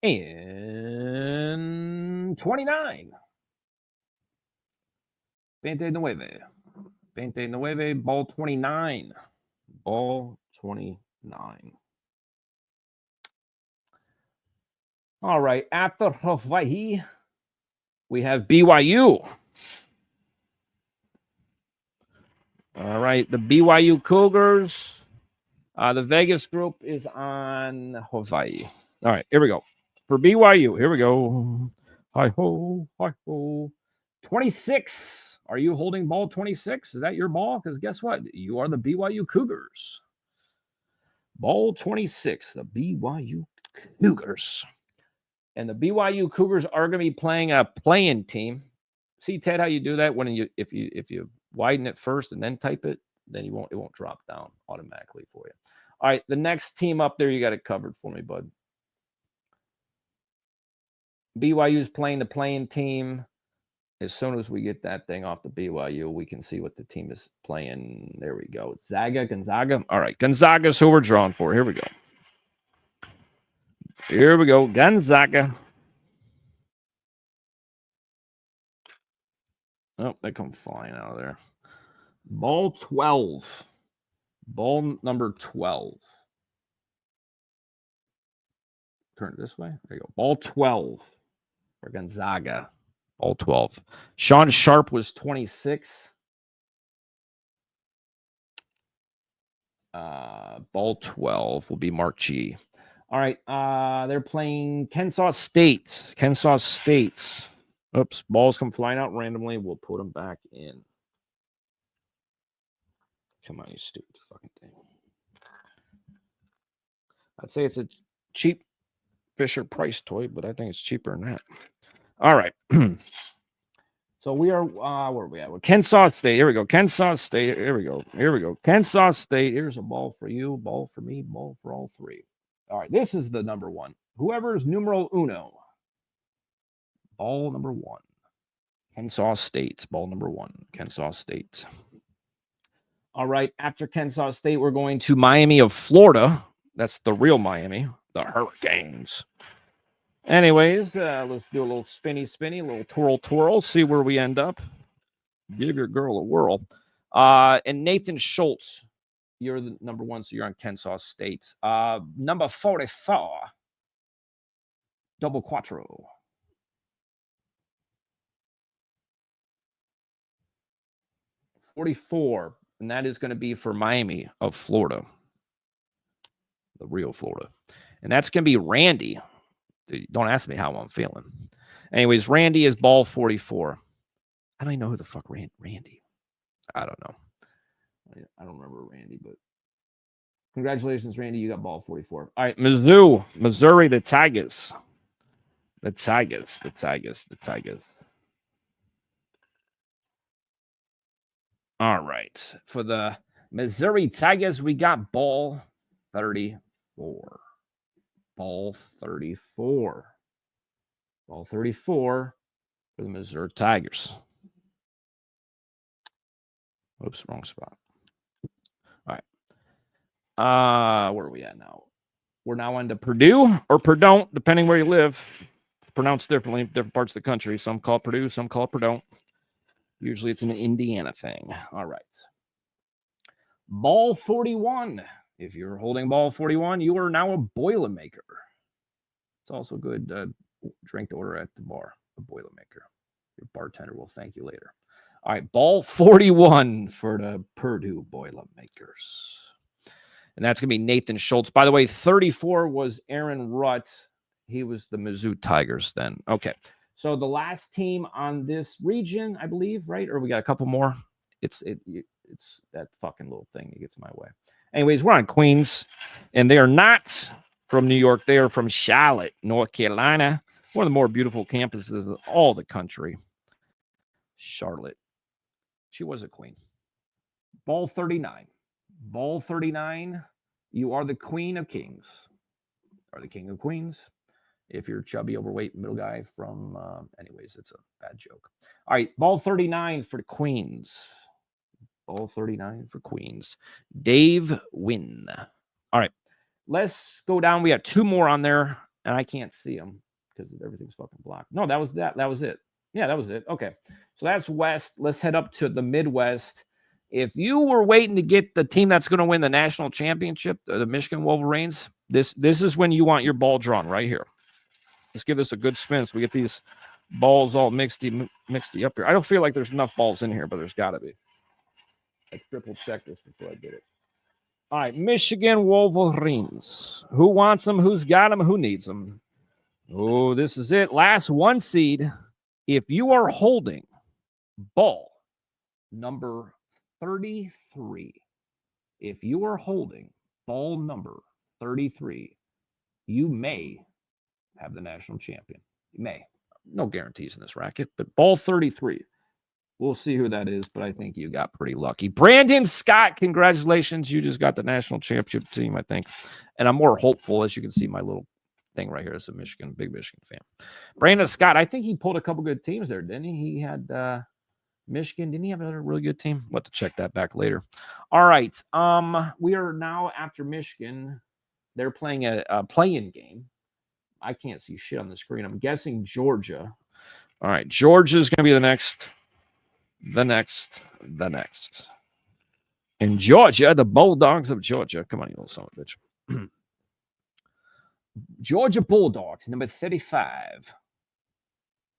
And 29. 29. Ball 29. Ball 29. All right. After Hawaii, we have BYU. All right. The BYU Cougars. The Vegas group is on Hawaii. All right. Here we go. For BYU, here we go. Hi-ho, hi-ho. 26. Are you holding ball 26? Is that your ball? Because guess what? You are the BYU Cougars. Ball 26, the BYU Cougars. And the BYU Cougars are going to be playing a play-in team. See, Ted, how you do that? If you widen it first and then type it, then it won't drop down automatically for you. All right, the next team up there, you got it covered for me, bud. BYU's playing the play-in team. As soon as we get that thing off the BYU, we can see what the team is playing. There we go. Gonzaga. All right, Gonzaga's who we're drawing for. Here we go. Gonzaga. Oh, they come flying out of there. Ball 12. Ball number 12. Turn it this way. There you go. Ball 12 for Gonzaga. Ball 12. Sean Sharp was 26. Ball 12 will be Mark G. All right. They're playing Kennesaw State. Oops. Balls come flying out randomly. We'll put them back in. Come on, you stupid fucking thing. I'd say it's a cheap Fisher Price toy, but I think it's cheaper than that. All right. So we are, where are we at? We're Kennesaw State. Here we go. Kennesaw State. Here we go. Here we go. Kennesaw State. Here's a ball for you, ball for me, ball for all three. All right. This is the number one. Whoever's numero uno. Ball number one. Kennesaw State. Ball number one. Kennesaw State. All right. After Kennesaw State, we're going to Miami of Florida. That's the real Miami. The Hurricanes. Anyways, let's do a little spinny, a little twirl, see where we end up. Give your girl a whirl. And Nathan Schultz, you're the number one, so you're on Kennesaw State. Number 44, double quattro. 44, and that is going to be for Miami of Florida. The real Florida. And that's going to be Randy. Don't ask me how I'm feeling. Anyways, Randy is ball 44. I don't even know who the fuck Randy. I don't know. I don't remember Randy, but congratulations, Randy. You got ball 44. All right, Missouri, the Tigers. The Tigers. All right. For the Missouri Tigers, we got ball 34. Ball 34. Ball 34 for the Missouri Tigers. Oops, wrong spot. All right. Where are we at now? We're now on to Purdue or Purdue, depending where you live. It's pronounced differently in different parts of the country. Some call it Purdue, some call it Purdue. Usually it's an Indiana thing. All right. Ball 41. If you're holding ball 41, you are now a Boilermaker. It's also good drink to order at the bar, a Boilermaker. Your bartender will thank you later. All right, ball 41 for the Purdue Boilermakers. And that's going to be Nathan Schultz. By the way, 34 was Aaron Rutt. He was the Mizzou Tigers then. Okay, so the last team on this region, I believe, right? Or we got a couple more? It's that fucking little thing that gets my way. Anyways, we're on Queens, and they are not from New York. They are from Charlotte, North Carolina, one of the more beautiful campuses of all the country. Charlotte. She was a queen. Ball 39. Ball 39, you are the queen of kings. Or the king of queens. If you're chubby, overweight, middle guy from, anyways, it's a bad joke. All right, ball 39 for the Queens. Ball 39 for Queens. Dave Wynn. All right, let's go down. We have two more on there, and I can't see them because everything's fucking blocked. No, that was that. That was it. Yeah, that was it. Okay, so that's West. Let's head up to the Midwest. If you were waiting to get the team that's going to win the national championship, the Michigan Wolverines, this is when you want your ball drawn right here. Let's give this a good spin so we get these balls all mixed up here. I don't feel like there's enough balls in here, but there's got to be. I triple check this before I did it. All right, Michigan Wolverines. Who wants them? Who's got them? Who needs them? Oh, this is it. Last one seed. If you are holding ball number 33, if you are holding ball number 33, you may have the national champion. You may. No guarantees in this racket, but ball 33. We'll see who that is, but I think you got pretty lucky. Brandon Scott, congratulations. You just got the national championship team, I think. And I'm more hopeful, as you can see my little thing right here as a big Michigan fan. Brandon Scott, I think he pulled a couple good teams there, didn't he? He had Michigan. Didn't he have another really good team? We'll have to check that back later. All right. We are now after Michigan. They're playing a play-in game. I can't see shit on the screen. I'm guessing Georgia. All right. Georgia's going to be the next. In Georgia, the Bulldogs of Georgia. Come on, you little son of a bitch. Georgia Bulldogs, number 35.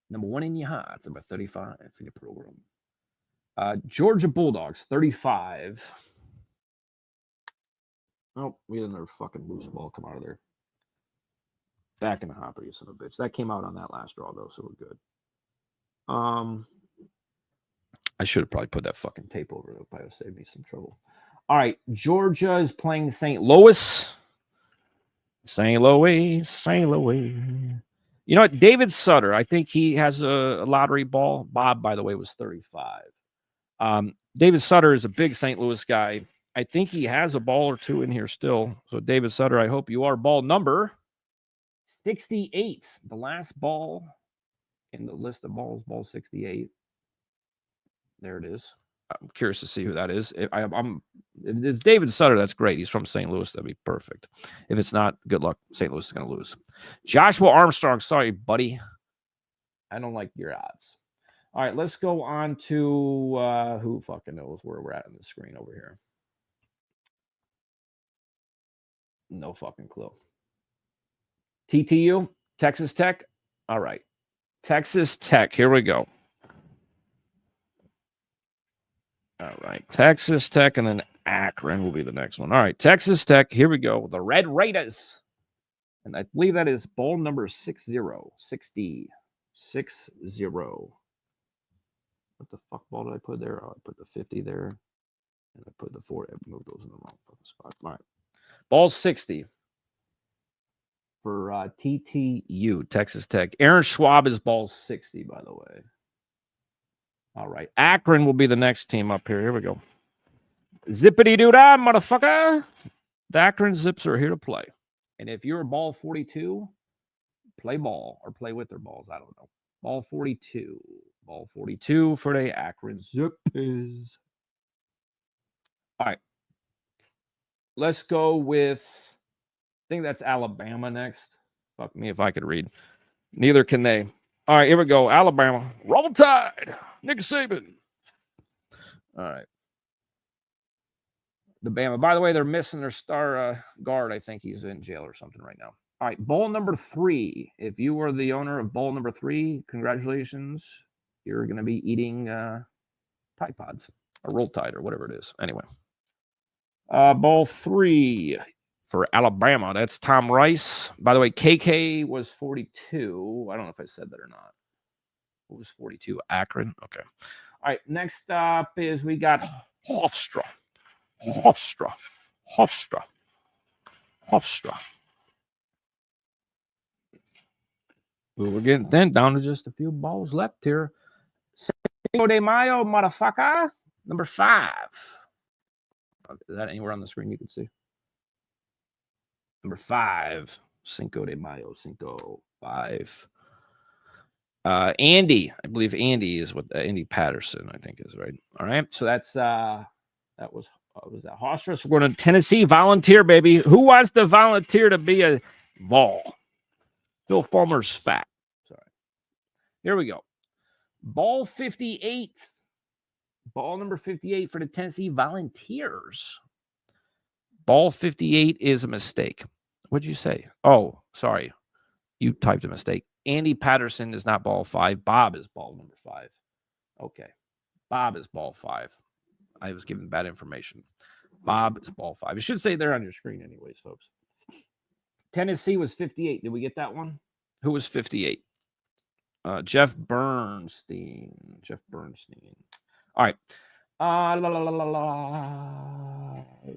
Number one in your hearts, number 35 for your program. Georgia Bulldogs, 35. Oh, we had another fucking loose ball come out of there. Back in the hopper, you son of a bitch. That came out on that last draw, though, so we're good. I should have probably put that fucking tape over there. Probably saved me some trouble. All right, Georgia is playing St. Louis. St. Louis, St. Louis. You know what? David Sutter, I think he has a lottery ball. Bob, by the way, was 35. David Sutter is a big St. Louis guy. I think he has a ball or two in here still. So, David Sutter, I hope you are ball number 68. The last ball in the list of balls, ball 68. There it is. I'm curious to see who that is. If it's David Sutter, that's great. He's from St. Louis. That'd be perfect. If it's not, good luck. St. Louis is going to lose. Joshua Armstrong, sorry, buddy. I don't like your odds. All right, let's go on to who fucking knows where we're at on the screen over here. No fucking clue. TTU, Texas Tech. All right. Texas Tech. Here we go. All right. Texas Tech and then Akron will be the next one. All right. Texas Tech. Here we go. The Red Raiders. And I believe that is bowl number 60. 60. 60. What the fuck ball did I put there? Oh, I put the 50 there. And I put the 40. I moved those in the wrong fucking spot. All right. Ball 60 for TTU, Texas Tech. Aaron Schwab is ball 60, by the way. All right. Akron will be the next team up here. Here we go. Zippity-doo-dah, motherfucker. The Akron Zips are here to play. And if you're a ball 42, play ball or play with their balls. I don't know. Ball 42. Ball 42 for the Akron Zippers. All right. Let's go with, I think that's Alabama next. Fuck me if I could read. Neither can they. All right, here we go. Alabama. Roll Tide. Nick Saban. All right. The Bama. By the way, they're missing their star guard. I think he's in jail or something right now. All right, bowl number 3. If you were the owner of bowl number 3, congratulations. You're going to be eating Tide Pods or Roll Tide or whatever it is. Anyway. Bowl 3 for Alabama. That's Tom Rice. By the way, KK was 42. I don't know if I said that or not. What was 42? Akron. Okay. All right. Next up is we got Hofstra. We're getting then down to just a few balls left here. Cinco de Mayo, motherfucker. Number 5. Is that anywhere on the screen you can see? Number 5, Cinco de Mayo, 5. Andy, I believe Andy is what Andy Patterson, I think is right. All right, so that's that was that Hofstra. So we're going to Tennessee volunteer, baby. Who wants to volunteer to be a ball? Bill Fulmer's fat. Sorry. Here we go. Ball 58. Ball number 58 for the Tennessee Volunteers. Ball 58 is a mistake. What'd you say? Oh, sorry. You typed a mistake. Andy Patterson is not ball 5. Bob is ball number 5. Okay. Bob is ball 5. I was given bad information. Bob is ball 5. It should say there on your screen anyways, folks. Tennessee was 58. Did we get that one? Who was 58? Jeff Bernstein. All right.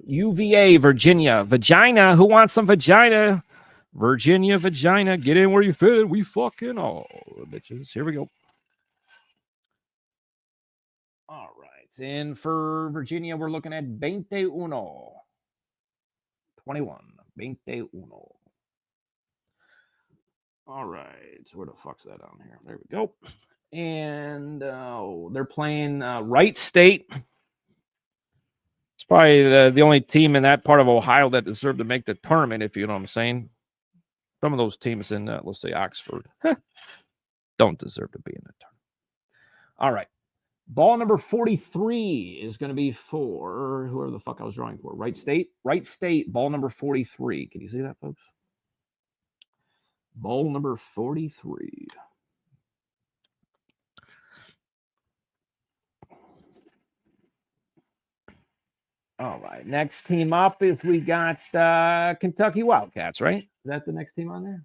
UVA, Virginia. Vagina. Who wants some vagina? Virginia, vagina. Get in where you fit. We fucking all bitches. Here we go. All right. And for Virginia, we're looking at 21. 21. All right. So where the fuck's that on here? There we go. And they're playing Wright State. It's probably the only team in that part of Ohio that deserved to make the tournament, if you know what I'm saying. Some of those teams in, let's say, Oxford don't deserve to be in the tournament. All right. Ball number 43 is going to be for whoever the fuck I was drawing for. Wright State. Wright State, ball number 43. Can you see that, folks? Ball number 43. All right. Next team up is we got Kentucky Wildcats, right? Is that the next team on there?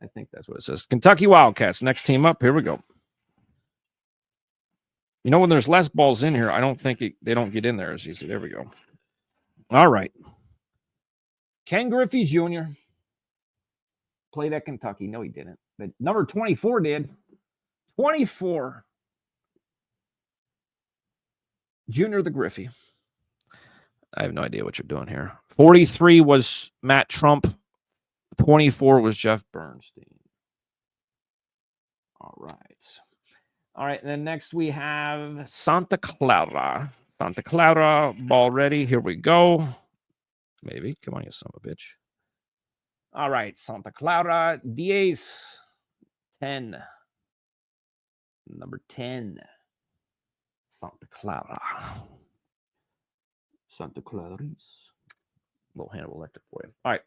I think that's what it says. Kentucky Wildcats. Next team up. Here we go. You know, when there's less balls in here, I don't think they don't get in there as easy. There we go. All right. Ken Griffey Jr. played at Kentucky. No, he didn't. But number 24 did. 24. Junior the Griffey. I have no idea what you're doing here. 43 was Matt Trump. 24 was Jeff Bernstein. All right. All right. And then next we have Santa Clara. Santa Clara, ball ready. Here we go. Maybe. Come on, you son of a bitch. All right. Santa Clara. Diez. 10. Number 10. Santa Clara. Santa Clarice. Little Hannibal Lecter for you. All right.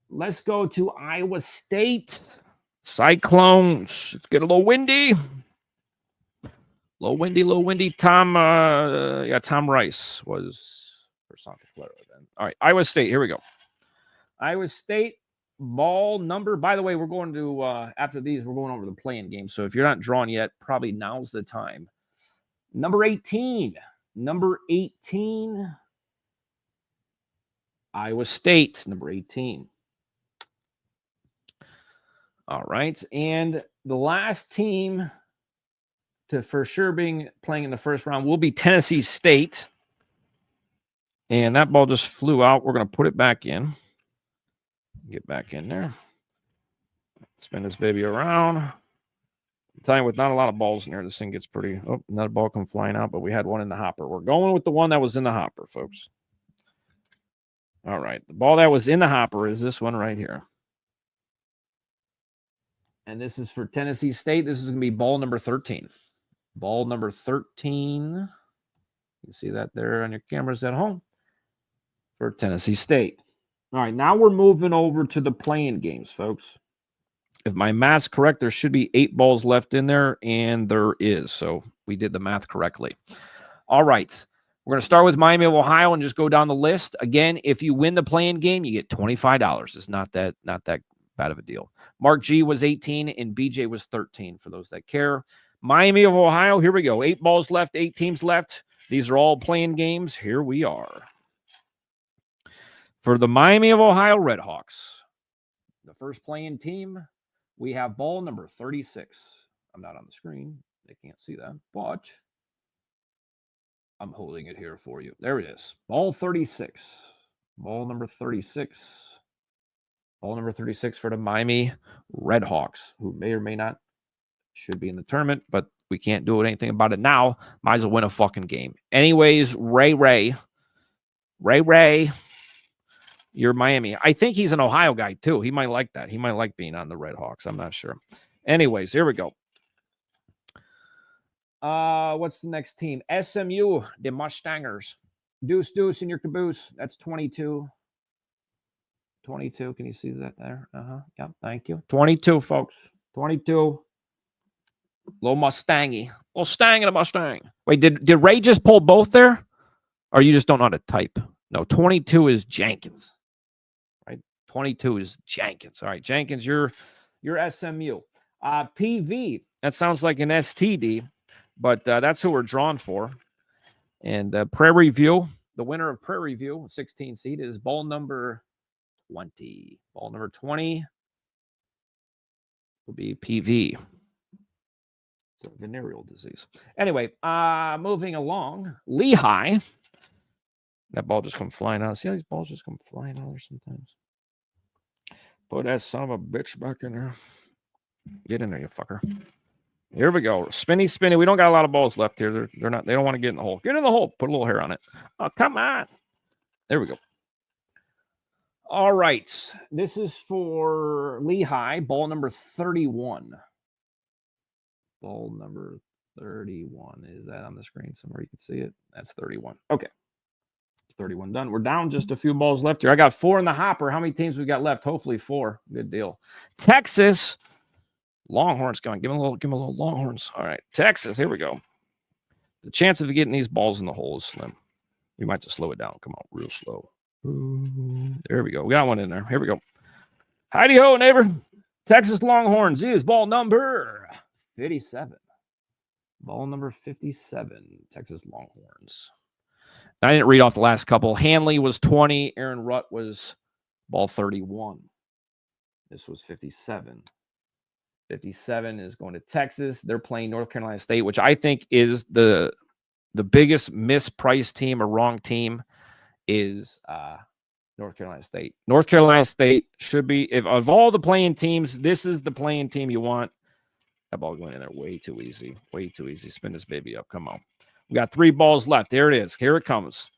Let's go to Iowa State. Cyclones. It's getting a little windy. Low windy. Tom Rice was for Santa Clara then. All right, Iowa State. Here we go. Iowa State ball number. By the way, we're going to after these, we're going over the playing game. So if you're not drawn yet, probably now's the time. Number 18. Number 18. Iowa State. Number 18. All right, and the last team to for sure playing in the first round will be Tennessee State. And that ball just flew out. We're going to put it back in. Get back in there. Spin this baby around. I'm telling you, with not a lot of balls in there, this thing gets pretty... Oh, another ball come flying out, but we had one in the hopper. We're going with the one that was in the hopper, folks. All right. The ball that was in the hopper is this one right here. And this is for Tennessee State. This is going to be ball number 13. Ball number 13. You can see that there on your cameras at home for Tennessee State. All right, now we're moving over to the playing games, folks. If my math's correct, there should be 8 balls left in there, and there is. So we did the math correctly. All right, we're going to start with Miami of Ohio and just go down the list. Again, if you win the playing game, you get $25. It's not that bad of a deal. Mark G was 18, and BJ was 13 for those that care. Miami of Ohio, here we go. 8 balls left, 8 teams left. These are all playing games. Here we are. For the Miami of Ohio Redhawks, the first playing team, we have ball number 36. I'm not on the screen. They can't see that, but I'm holding it here for you. There it is. Ball 36. Ball number 36. Ball number 36 for the Miami Redhawks, who may or may not should be in the tournament, but we can't do anything about it now. Might as well win a fucking game. Anyways, Ray, you're Miami. I think he's an Ohio guy, too. He might like that. He might like being on the Redhawks. I'm not sure. Anyways, here we go. What's the next team? SMU, the Mustangers. Deuce in your caboose. That's 22. 22. Can you see that there? Yeah, thank you. 22, folks. 22. Little Mustangy. Little Stang and a Mustang. Wait, did Ray just pull both there? Or you just don't know how to type? No, 22 is Jenkins. Right? 22 is Jenkins. All right, Jenkins, you're SMU. PV, that sounds like an STD, but that's who we're drawn for. And Prairie View, the winner of Prairie View, 16 seed, is ball number 20. Ball number 20 will be PV. It's a venereal disease. Anyway, moving along. Lehigh. That ball just come flying out. See how these balls just come flying out there sometimes? Put that son of a bitch back in there. Get in there, you fucker. Here we go. Spinny. We don't got a lot of balls left here. They're not. They don't want to get in the hole. Get in the hole. Put a little hair on it. Oh, come on. There we go. All right. This is for Lehigh. Ball number 31. Ball number 31. Is that on the screen somewhere? You can see it. That's 31. Okay. 31 done. We're down just a few balls left here. I got 4 in the hopper. How many teams we got left? Hopefully 4. Good deal. Texas. Longhorns going. Give him a little Longhorns. All right. Texas. Here we go. The chance of getting these balls in the hole is slim. We might just slow it down. Come on. Real slow. There we go. We got one in there. Here we go. Heidi ho, neighbor. Texas Longhorns is ball number 57. Ball number 57. Texas Longhorns. I didn't read off the last couple. Hanley was 20. Aaron Rutt was ball 31. This was 57. 57 is going to Texas. They're playing North Carolina State, which I think is the biggest mispriced team or wrong team is North Carolina State. North Carolina State should be, if of all the playing teams, this is the playing team you want. That ball going in there way too easy. Way too easy. Spin this baby up. Come on. We got 3 balls left. There it is. Here it comes.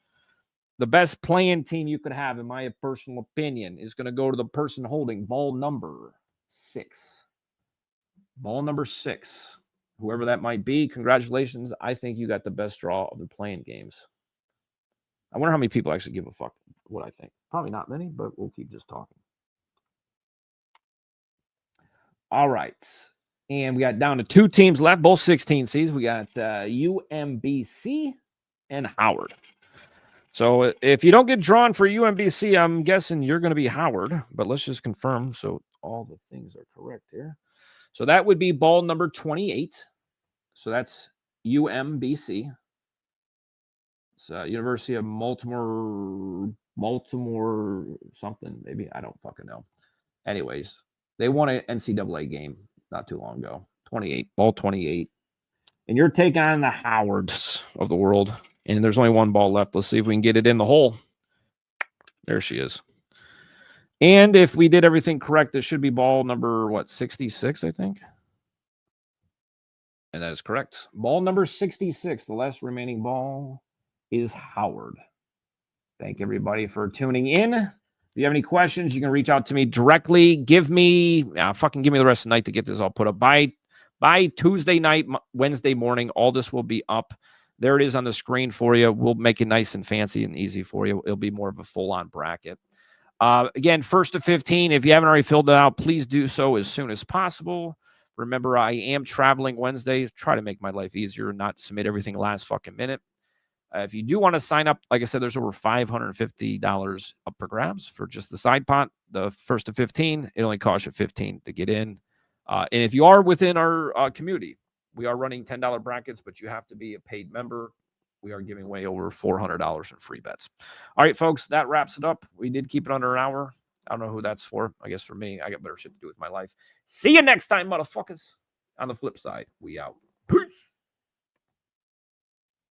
The best playing team you could have, in my personal opinion, is going to go to the person holding ball number 6. Ball number 6. Whoever that might be, congratulations. I think you got the best draw of the playing games. I wonder how many people actually give a fuck what I think. Probably not many, but we'll keep just talking. All right. And we got down to 2 teams left, both 16 seeds. We got UMBC and Howard. So if you don't get drawn for UMBC, I'm guessing you're going to be Howard. But let's just confirm so all the things are correct here. So that would be ball number 28. So that's UMBC. It's University of Baltimore something, maybe. I don't fucking know. Anyways, they won an NCAA game not too long ago. 28, ball 28. And you're taking on the Howards of the world. And there's only 1 ball left. Let's see if we can get it in the hole. There she is. And if we did everything correct, this should be ball number, 66, I think. And that is correct. Ball number 66, the last remaining ball, is Howard. Thank everybody for tuning in. If you have any questions, you can reach out to me directly. Give me the rest of the night to get this all put up. By Tuesday night, Wednesday morning, all this will be up. There it is on the screen for you. We'll make it nice and fancy and easy for you. It'll be more of a full-on bracket. Again, 1st to 15, if you haven't already filled it out, please do so as soon as possible. Remember, I am traveling Wednesday. Try to make my life easier and not submit everything last fucking minute. If you do want to sign up, like I said, there's over $550 up for grabs for just the side pot. The 1st to 15, it only costs you $15 to get in. And if you are within our community, we are running $10 brackets, but you have to be a paid member. We are giving away over $400 in free bets. All right, folks, that wraps it up. We did keep it under an hour. I don't know who that's for. I guess for me, I got better shit to do with my life. See you next time, motherfuckers. On the flip side, we out. Peace.